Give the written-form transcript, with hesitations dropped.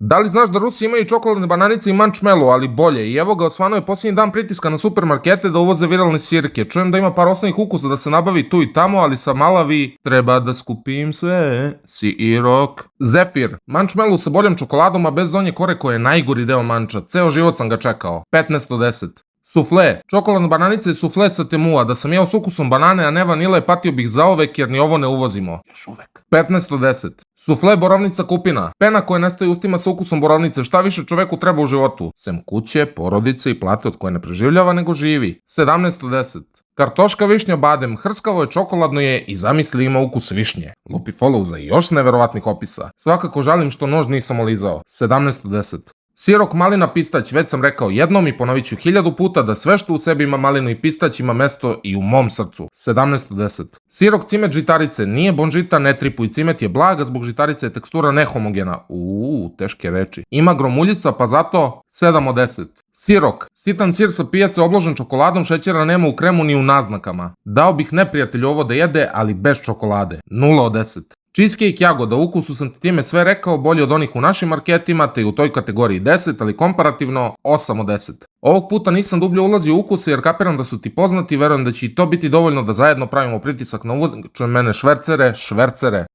Da li znaš da Rusi imaju čokoladne bananice i mančmelu, ali bolje? I evo ga, osvano je posljednji dan pritiska na supermarkete da uvoze viralne sirke. Čujem da ima par osnovnih ukusa da se nabavi tu i tamo, ali sa Malavi treba da skupim sve. Sirok. Zefir. Mančmelu sa boljom čokoladom, a bez donje kore koja je najgori deo manča. Ceo život sam ga čekao. 15 od 10. Sufle. Čokoladna bananica i sufle sa Temua. Da sam jeo s ukusom banane, a ne vanile, patio bih zaovek jer ni ovo ne uvozimo. Još uvek. 15 od 10. Sufle borovnica kupina. Pena koja nestaje ustima sa ukusom borovnice. Šta više čoveku treba u životu? Sem kuće, porodice i plate od koje ne preživljava nego živi. 17 od 10. Kartoška višnja badem, hrskavo je, čokoladno je i zamisli ima ukus višnje. Lupi follow za još neverovatnih opisa. Svakako žalim što nož nisam olizao. 17 od 10. Sirok, malina, pistać, već sam rekao jednom i ponovit ću 1000 puta da sve što u sebi ima malinu i pistać ima mesto i u mom srcu. 17 od 10. Sirok, cimet, žitarice, nije bonžita, ne tripuj, cimet je blaga, zbog žitarice je tekstura nehomogena. Teške reči. Ima gromuljica, pa zato 7 od 10. Sirok, sitan sir sa pijace obložen čokoladom, šećera nema u kremu ni u naznakama. Dao bih neprijatelju ovo da jede, ali bez čokolade. 0 od 10. Cheesecake jagoda, ukusu sam ti time sve rekao, bolje od onih u našim marketima, te i u toj kategoriji 10, ali komparativno 8 od 10. Ovog puta nisam dublje ulazio u ukuse jer kapiram da su ti poznati i verujem da će i to biti dovoljno da zajedno pravimo pritisak na uvoznik. Čujem mene švercere.